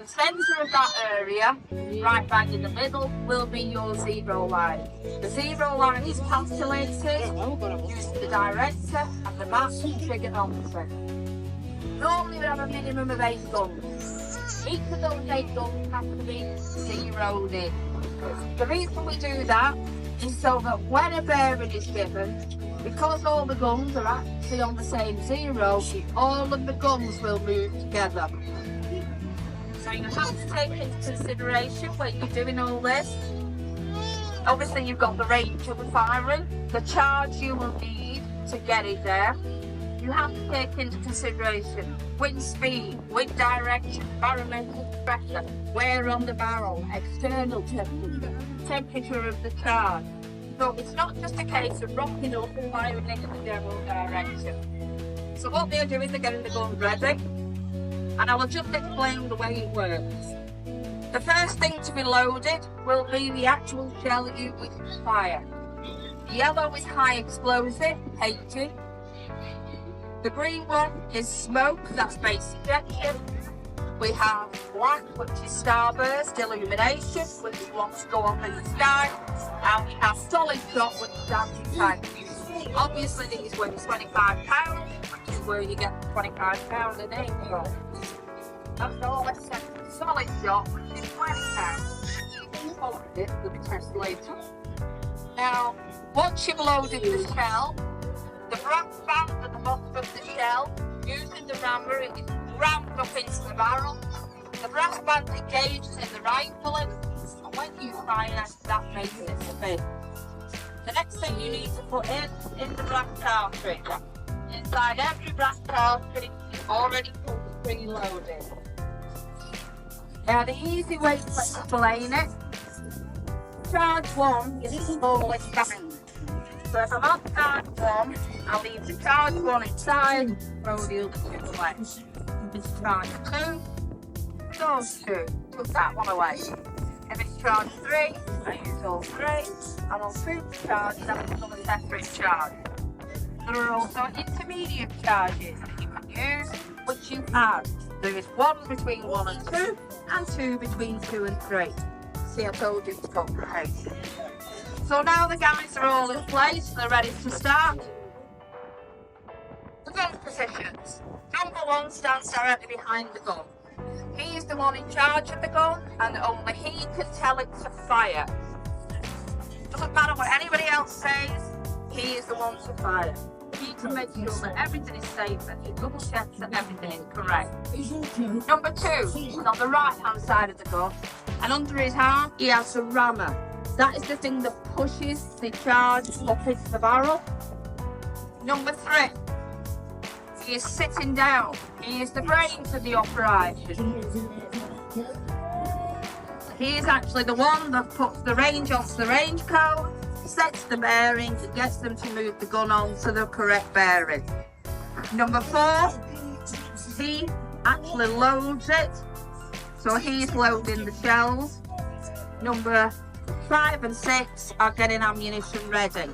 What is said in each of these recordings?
The centre of that area, right bang in the middle, will be your zero line. The zero line is calculated using the director and the map trigonometry. Normally we have a minimum of 8 guns. Each of those 8 guns have to be zeroed in. The reason we do that is so that when a bearing is given, because all the guns are actually on the same zero, all of the guns will move together. So you have to take into consideration when you're doing all this. Obviously you've got the range of the firing, the charge you will need to get it there. You have to take into consideration wind speed, wind direction, barometric pressure, wear on the barrel, external temperature, temperature of the charge. So it's not just a case of rocking up and firing it in the general direction. So what they're doing is they're getting the gun ready, and I will just explain the way it works. The first thing to be loaded will be the actual shell you wish to fire. The yellow is high explosive, HG. The green one is smoke, that's base ejection. We have black, which is starburst, illumination, which is what to go up in the sky. And we have solid shot, which is anti-tank. Obviously these weigh 25 pounds, which is where you get the 25 pound an aim from. That's all except solid shot, which is 20 pounds. You can hold it, will be tested later. Now, once you've loaded the shell, the brass band at the bottom of the shell, using the rammer, it is rammed up into the barrel. The brass band engages in the rifle, and when you fire, that makes it spin. The next thing you need to put in the brass cartridge. Inside every brass cartridge is already preloaded. Now the easy way to explain it, charge 1 is the smallest bang. So if I'm on charge 1, I'll leave the charge 1 inside, throw the other 2 away. If it's charge 2, those 2, put that one away. If it's charge 3, I use all 3, and on food charge, that's another separate charge. There are also intermediate charges that you can use, which you have. There is 1 between 1 and 2, and 2 between 2 and 3. See, I told you it's complicated. So now the guys are all in place, they're ready to start. The gun positions. Number 1 stands directly behind the gun. He is the one in charge of the gun, and only he can tell it to fire. Doesn't matter what anybody else says, he is the one to fire. He can make sure that everything is safe and he double checks that everything is correct. Number 2 is on the right hand side of the gun, and under his arm he has a rammer. That is the thing that pushes the charge up into the barrel. Number 3, he is sitting down. He is the brains of the operation. He is actually the one that puts the range onto the range code, sets the bearings and gets them to move the gun on to the correct bearing. Number 4, he actually loads it. So he's loading the shells. Number 5 and 6 are getting ammunition ready.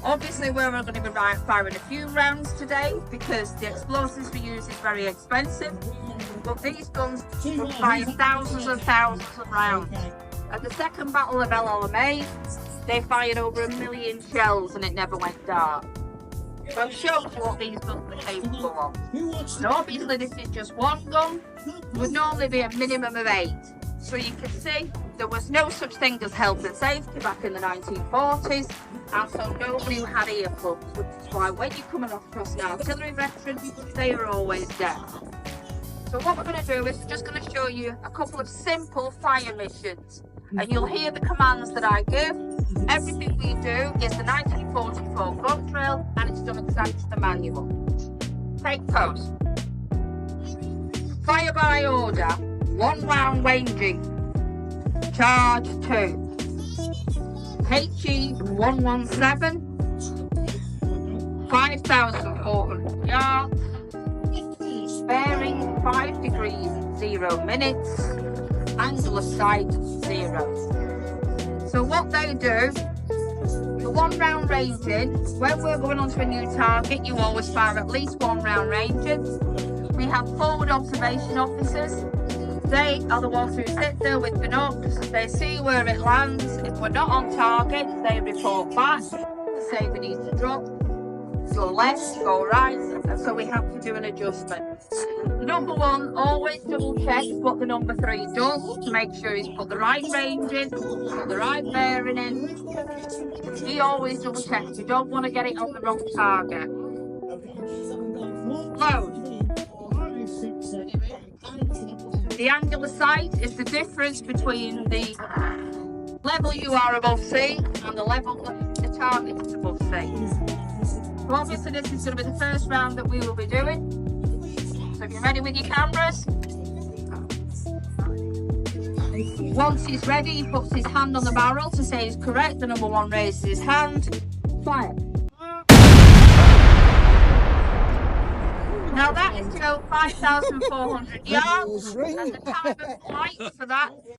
Obviously we're going to be firing a few rounds today because the explosives we use is very expensive, but these guns will fire thousands and thousands of rounds. At the second battle of El Alamein, they fired over 1 million shells and it never went dark. So it shows what these guns are capable of. So obviously this is just one gun, it would normally be a minimum of 8. So you can see there was no such thing as health and safety back in the 1940s, and so nobody had earplugs, which is why when you're coming across an artillery veteran, they are always deaf. So what we're going to do is we're just going to show you a couple of simple fire missions, and you'll hear the commands that I give. Everything we do is the 1944 gun drill, and it's done exactly to the manual. Take post. Fire by order. 1 round ranging. Charge 2. HE 117. 5,400 yards. Bearing 5 degrees 0 minutes. Angle of sight 0. So what they do, the 1 round ranging, when we're going onto a new target, you always fire at least 1 round ranging. We have forward observation officers. They are the ones who sit there with binocs. They see where it lands. If we're not on target, they report back, say we need to drop, go left, go right, and so we have to do an adjustment. Number one, always double check what the number 3 does to make sure he's put the right range in, put the right bearing in. He always double checks. You don't want to get it on the wrong target. Load. The angular sight is the difference between the level you are above sea and the level that the target is above sea. So obviously this is going to be the first round that we will be doing. So if you're ready with your cameras. Once he's ready, he puts his hand on the barrel to say he's correct. The number 1 raises his hand. Fire. Now that is to go 5,400 yards, and the time of flight for that